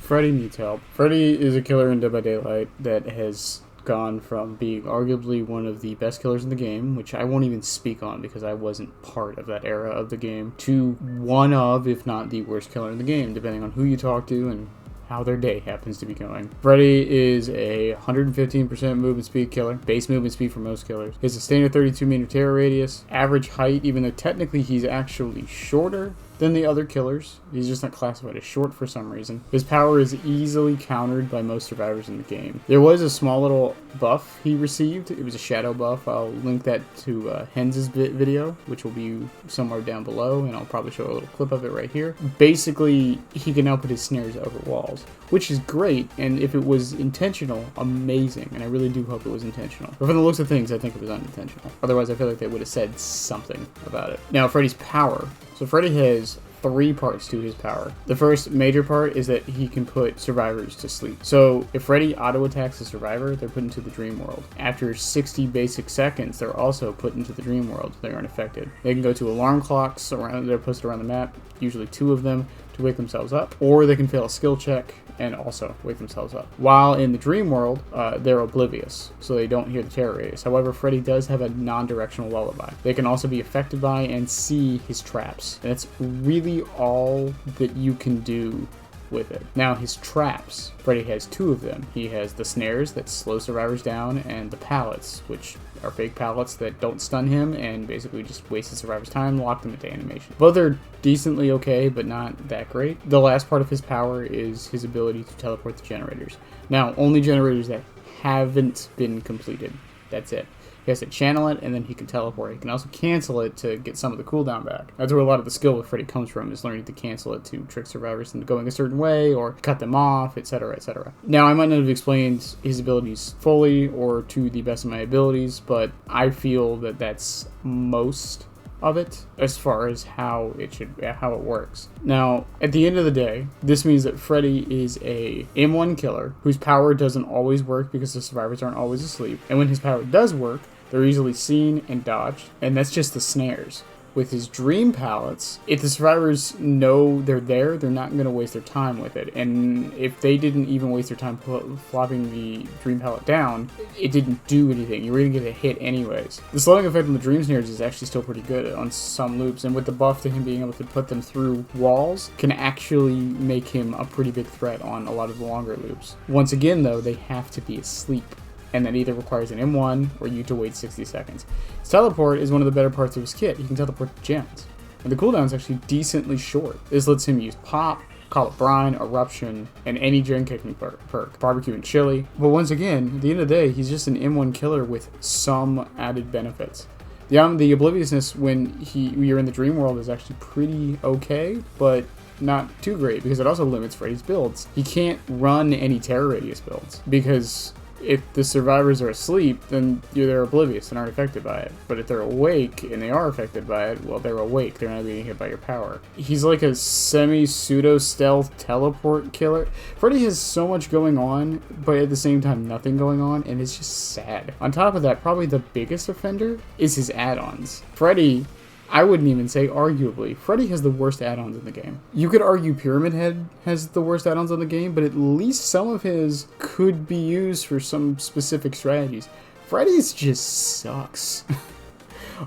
Freddy needs help. Freddy is a killer in Dead by Daylight that has gone from being arguably one of the best killers in the game, which I won't even speak on because I wasn't part of that era of the game, to one of, if not the worst killer in the game, depending on who you talk to and how their day happens to be going. Freddy is a 115% movement speed killer, base movement speed for most killers. He has a standard 32-meter terror radius, average height, even though technically he's actually shorter than the other killers. He's just not classified as short for some reason. His power is easily countered by most survivors in the game. There was a small little buff he received. It was a shadow buff. I'll link that to Hens' video, which will be somewhere down below, and I'll probably show a little clip of it right here. Basically, he can now put his snares over walls, which is great, and if it was intentional, amazing, and I really do hope it was intentional. But from the looks of things, I think it was unintentional. Otherwise, I feel like they would have said something about it. Now, Freddy's power. So Freddy has 3 parts to his power. The first major part is that he can put survivors to sleep. So if Freddy auto-attacks a survivor, they're put into the dream world. After 60 basic seconds, they're also put into the dream world. They aren't affected. They can go to alarm clocks around, they're posted around the map, usually 2 of them, to wake themselves up, or they can fail a skill check and also wake themselves up. While in the dream world, they're oblivious, so they don't hear the terror radius. However, Freddy does have a non-directional lullaby. They can also be affected by and see his traps, and that's really all that you can do with it. Now, his traps, Freddy has 2 of them. He has the snares that slow survivors down, and the pallets, which are fake pallets that don't stun him and basically just waste the survivor's time, lock them into animation. Both are decently okay, but not that great. The last part of his power is his ability to teleport the generators. Now, only generators that haven't been completed. That's it. He has to channel it, and then he can teleport. He can also cancel it to get some of the cooldown back. That's where a lot of the skill with Freddy comes from, is learning to cancel it to trick survivors into going a certain way, or cut them off, etc., etc. Now, I might not have explained his abilities fully, or to the best of my abilities, but I feel that that's most of it as far as how it works. Now, at the end of the day, this means that Freddy is a M1 killer whose power doesn't always work because the survivors aren't always asleep, and when his power does work, they're easily seen and dodged, and that's just the snares. With his dream pallets, if the survivors know they're there, they're not going to waste their time with it. And if they didn't even waste their time flopping the dream pallet down, it didn't do anything. You were going to get a hit anyways. The slowing effect on the dream snares is actually still pretty good on some loops, and with the buff to him being able to put them through walls, can actually make him a pretty big threat on a lot of the longer loops. Once again, though, they have to be asleep, and that either requires an M1 or you to wait 60 seconds. His teleport is one of the better parts of his kit. He can teleport to gens, and the cooldown is actually decently short. This lets him use Pop, Call It Brine, Eruption, and any gen kicking perk, Barbecue and Chili. But once again, at the end of the day, he's just an M1 killer with some added benefits. The obliviousness when you're in the dream world is actually pretty okay, but not too great, because it also limits Freddy's builds. He can't run any terror radius builds, because if the survivors are asleep, then they're oblivious and aren't affected by it. But if they're awake and they are affected by it, well, they're awake. They're not being hit by your power. He's like a semi-pseudo-stealth teleport killer. Freddy has so much going on, but at the same time, nothing going on, and it's just sad. On top of that, probably the biggest offender is his add-ons. Freddy, I wouldn't even say arguably, Freddy has the worst add-ons in the game. You could argue Pyramid Head has the worst add-ons in the game, but at least some of his could be used for some specific strategies. Freddy's just sucks.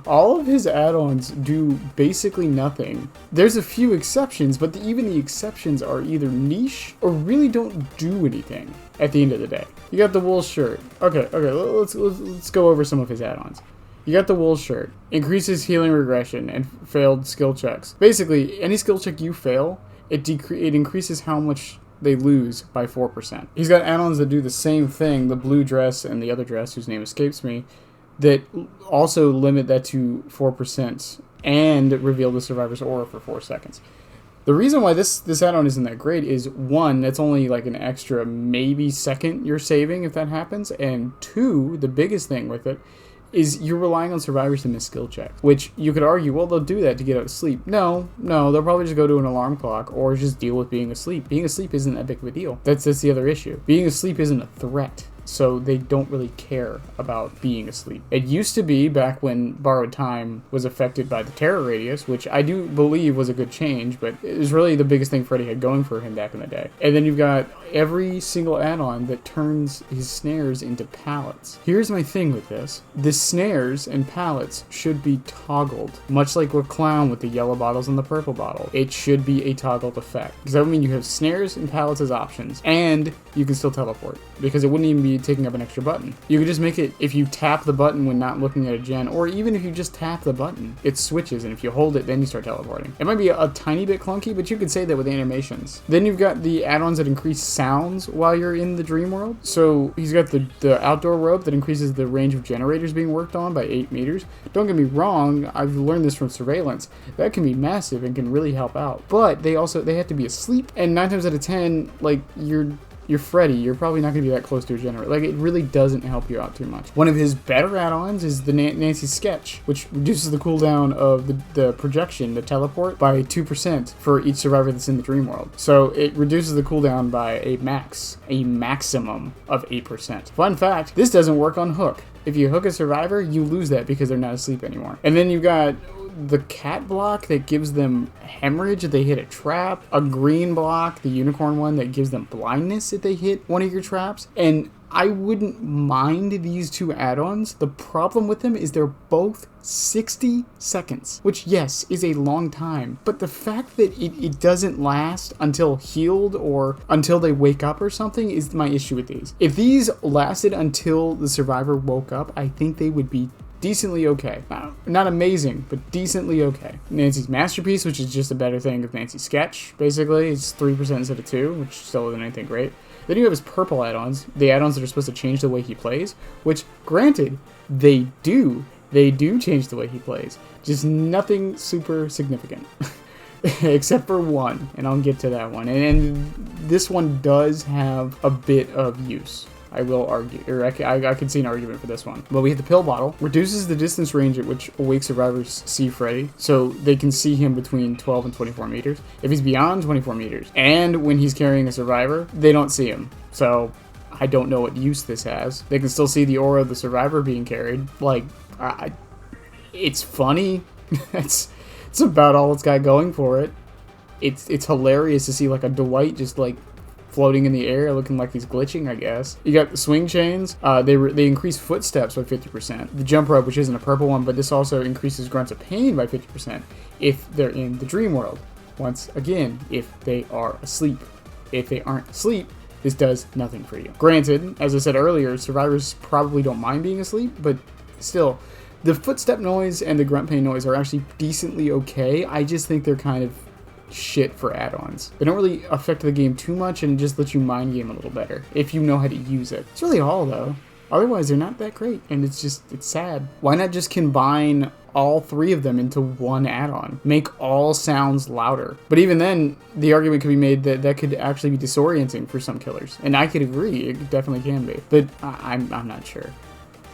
All of his add-ons do basically nothing. There's a few exceptions, but even the exceptions are either niche or really don't do anything at the end of the day. You got the wool shirt. Okay, let's go over some of his add-ons. You got the wool shirt. Increases healing regression and failed skill checks. Basically, any skill check you fail, it increases how much they lose by 4%. He's got add-ons that do the same thing, the blue dress and the other dress, whose name escapes me, that also limit that to 4% and reveal the survivor's aura for 4 seconds. The reason why this add-on isn't that great is, 1, that's only like an extra maybe second you're saving if that happens, and 2, the biggest thing with it, is you're relying on survivors to miss skill checks, which you could argue, well, they'll do that to get out of sleep. No, they'll probably just go to an alarm clock or just deal with being asleep. Being asleep isn't that big of a deal. That's the other issue. Being asleep isn't a threat so they don't really care about being asleep. It used to be back when Borrowed Time was affected by the Terror Radius, which I do believe was a good change, but it was really the biggest thing Freddy had going for him back in the day. And then you've got every single add-on that turns his snares into pallets. Here's my thing with this. The snares and pallets should be toggled, much like with Clown with the yellow bottles and the purple bottle. It should be a toggled effect, because that would mean you have snares and pallets as options, and you can still teleport, because it wouldn't even be taking up an extra button. You could just make it, if you tap the button when not looking at a gen, or even if you just tap the button, it switches, and if you hold it, then you start teleporting. It might be a tiny bit clunky, but you could say that with animations. Then you've got the add-ons that increase sounds while you're in the dream world. So he's got the outdoor rope that increases the range of generators being worked on by 8 meters. Don't get me wrong, I've learned this from surveillance. That can be massive and can really help out. But they have to be asleep, and 9 times out of 10, like, you're Freddy, you're probably not going to be that close to a generator. Like, it really doesn't help you out too much. One of his better add-ons is the Nancy Sketch, which reduces the cooldown of the projection, the teleport, by 2% for each survivor that's in the dream world. So it reduces the cooldown by a maximum of 8%. Fun fact, this doesn't work on hook. If you hook a survivor, you lose that because they're not asleep anymore. And then you've got the cat block that gives them hemorrhage if they hit a trap, a green block, the unicorn one, that gives them blindness if they hit one of your traps, and I wouldn't mind these two add-ons. The problem with them is they're both 60 seconds, which, yes, is a long time, but the fact that it doesn't last until healed or until they wake up or something is my issue with these. If these lasted until the survivor woke up, I think they would be decently okay. Not amazing, but decently okay. Nancy's Masterpiece, which is just a better thing of Nancy's Sketch, basically. It's 3% instead of 2%, which still isn't anything great. Then you have his purple add-ons, the add-ons that are supposed to change the way he plays, which, granted, they do change the way he plays. Just nothing super significant. Except for one, and I'll get to that one. And this one does have a bit of use. I will argue, or I can see an argument for this one. But we have the pill bottle, reduces the distance range at which awake survivors see Freddy, so they can see him between 12 and 24 meters. If he's beyond 24 meters, and when he's carrying a survivor, they don't see him. So I don't know what use this has. They can still see the aura of the survivor being carried. Like, it's funny. It's about all it's got going for it. It's hilarious to see like a Dwight just like floating in the air, looking like he's glitching, I guess. You got the swing chains. They increase footsteps by 50%. The jump rope, which isn't a purple one, but this also increases grunts of pain by 50% if they're in the dream world. Once again, if they are asleep. If they aren't asleep, this does nothing for you. Granted, as I said earlier, survivors probably don't mind being asleep, but still, the footstep noise and the grunt pain noise are actually decently okay. I just think they're kind of shit for add-ons. They don't really affect the game too much and just let you mind game a little better if you know how to use it. It's really all though. Otherwise, they're not that great, and it's sad. Why not just combine all 3 of them into one add-on? Make all sounds louder. But even then, the argument could be made that that could actually be disorienting for some killers. And I could agree, it definitely can be. But I'm not sure.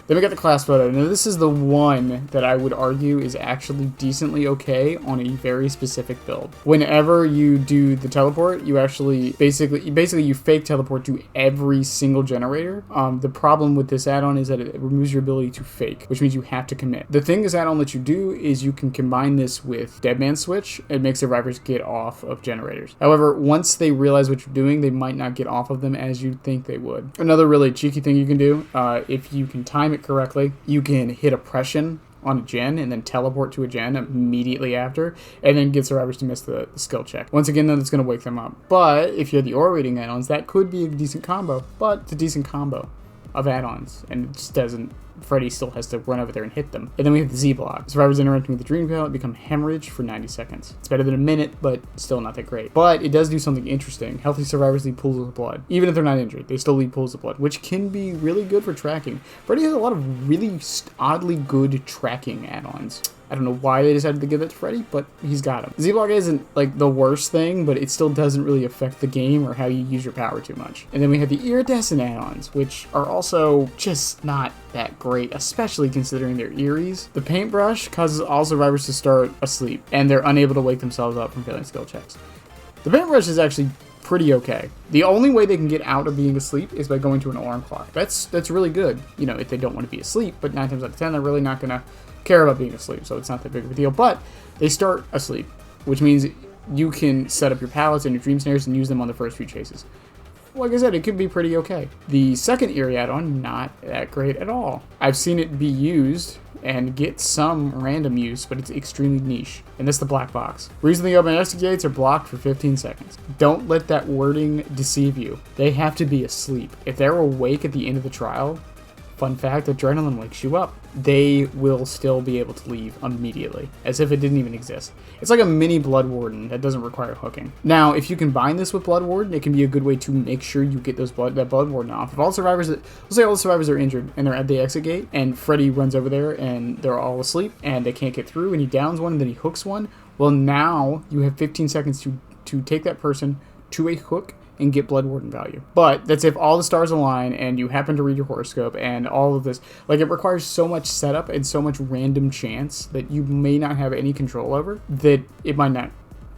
Then we got the class photo. Now this is the one that I would argue is actually decently okay on a very specific build. Whenever you do the teleport, you actually basically you fake teleport to every single generator. The problem with this add-on is that it removes your ability to fake, which means you have to commit. The thing this add-on lets you do is you can combine this with Dead Man Switch and make survivors get off of generators. However, once they realize what you're doing, they might not get off of them as you think they would. Another really cheeky thing you can do, if you can time it correctly, you can hit oppression on a gen and then teleport to a gen immediately after, and then get survivors to miss the skill check. Once again, then it's going to wake them up. But if you have the aura reading add-ons, that could be a decent combo, but it's a decent combo of add-ons, and it just doesn't. Freddy still has to run over there and hit them. And then we have the Z block. Survivors interacting with the dream palette become hemorrhage for 90 seconds. It's better than a minute, but still not that great. But it does do something interesting. Healthy survivors leave pools of blood. Even if they're not injured, they still leave pools of blood, which can be really good for tracking. Freddy has a lot of really oddly good tracking add-ons. I don't know why they decided to give that to Freddy, but he's got him. Z-Block isn't like the worst thing, but it still doesn't really affect the game or how you use your power too much. And then we have the iridescent add-ons, which are also just not that great, especially considering their Eries. The paintbrush causes all survivors to start asleep, and they're unable to wake themselves up from failing skill checks. The paintbrush is actually pretty okay. The only way they can get out of being asleep is by going to an alarm clock. That's really good, you know, if they don't want to be asleep, but 9 times out of 10, they're really not going to care about being asleep, so it's not that big of a deal. But they start asleep, which means you can set up your pallets and your dream snares and use them on the first few chases. Like I said, it could be pretty okay. The second Eerie add-on, not that great at all. I've seen it be used and get some random use, but it's extremely niche, and that's the black box. Recently open exit gates are blocked for 15 seconds. Don't let that wording deceive you. They have to be asleep. If they're awake at the end of the trial, fun fact, adrenaline wakes you up. They will still be able to leave immediately, as if it didn't even exist. It's like a mini Blood Warden that doesn't require hooking. Now, if you combine this with Blood Warden, it can be a good way to make sure you get that Blood Warden off. If all survivors, let's say all the survivors are injured and they're at the exit gate, and Freddy runs over there and they're all asleep and they can't get through, and he downs one and then he hooks one. Well, now you have 15 seconds to take that person to a hook and get Blood Warden value. But that's if all the stars align and you happen to read your horoscope and all of this. Like, it requires so much setup and so much random chance that you may not have any control over that it might not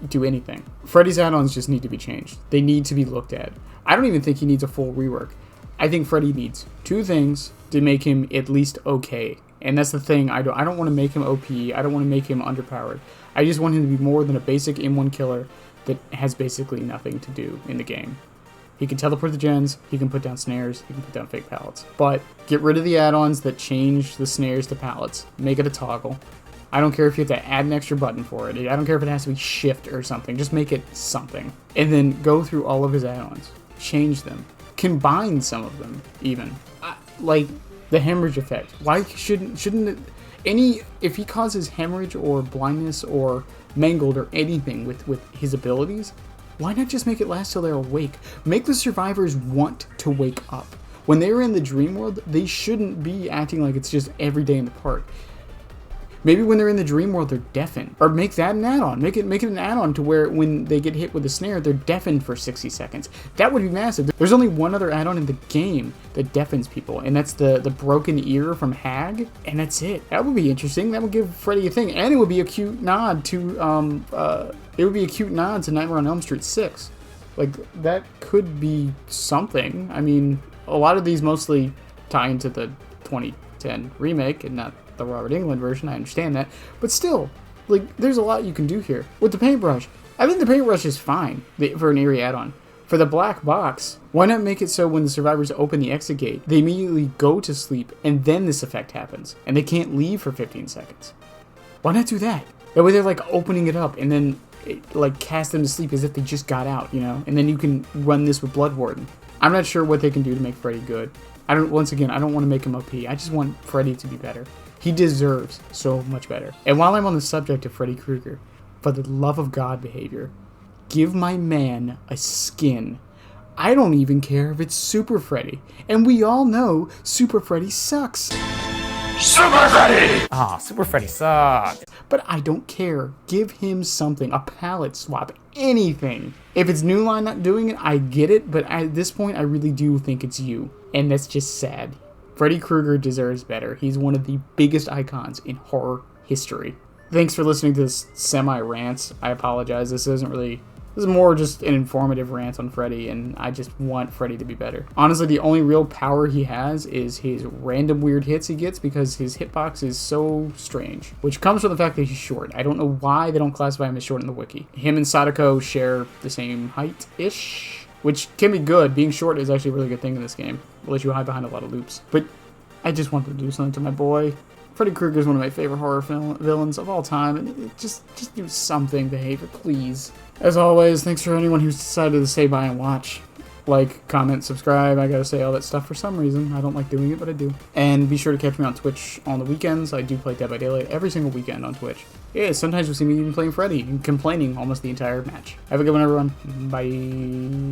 do anything. Freddy's add-ons just need to be changed. They need to be looked at. I don't even think he needs a full rework. I think Freddy needs 2 things to make him at least okay. And that's the thing. I don't want to make him OP. I don't want to make him underpowered. I just want him to be more than a basic M1 killer that has basically nothing to do in the game. He can teleport the gens, he can put down snares, he can put down fake pallets. But get rid of the add-ons that change the snares to pallets. Make it a toggle. I don't care if you have to add an extra button for it. I don't care if it has to be shift or something. Just make it something. And then go through all of his add-ons. Change them. Combine some of them, even. Like the hemorrhage effect. Why shouldn't it... If he causes hemorrhage or blindness or mangled or anything with his abilities, why not just make it last till they're awake? Make the survivors want to wake up. When they're in the dream world, they shouldn't be acting like it's just every day in the park. Maybe when they're in the dream world, they're deafened. Or make that an add-on. Make it an add-on to where when they get hit with a snare, they're deafened for 60 seconds. That would be massive. There's only one other add-on in the game that deafens people, and that's the broken ear from Hag, and that's it. That would be interesting. That would give Freddy a thing, and it would be a cute nod to Nightmare on Elm Street 6. Like, that could be something. I mean, a lot of these mostly tie into the 2010 remake and not the Robert Englund version. I understand that, but still, like, there's a lot you can do here with the paintbrush. I think the paintbrush is fine for an Eerie add-on. For the black box, why not make it so when the survivors open the exit gate, they immediately go to sleep and then this effect happens and they can't leave for 15 seconds? Why not do that? That way they're like opening it up and then like cast them to sleep as if they just got out, you know? And then you can run this with Blood Warden. I'm not sure what they can do to make Freddy good. Once again, I don't want to make him OP. I just want Freddy to be better. He deserves so much better. And while I'm on the subject of Freddy Krueger, for the love of God behavior, give my man a skin. I don't even care if it's Super Freddy. And we all know Super Freddy sucks. Super Freddy! Super Freddy sucks. But I don't care. Give him something. A palette swap. Anything. If it's New Line not doing it, I get it. But at this point, I really do think it's you. And that's just sad. Freddy Krueger deserves better. He's one of the biggest icons in horror history. Thanks for listening to this semi-rant. I apologize. This is more just an informative rant on Freddy, and I just want Freddy to be better. Honestly, the only real power he has is his random weird hits he gets because his hitbox is so strange, which comes from the fact that he's short. I don't know why they don't classify him as short in the wiki. Him and Sadako share the same height-ish, which can be good. Being short is actually a really good thing in this game. Will let you hide behind a lot of loops. But I just want to do something to my boy. Freddy Krueger is one of my favorite horror villains of all time, and just do something, behavior, please. As always, thanks for anyone who's decided to stay by and watch. Like, comment, subscribe. I gotta say all that stuff for some reason. I don't like doing it, but I do. And be sure to catch me on Twitch on the weekends. I do play Dead by Daylight every single weekend on Twitch. Yeah, sometimes you'll see me even playing Freddy and complaining almost the entire match. Have a good one, everyone. Bye.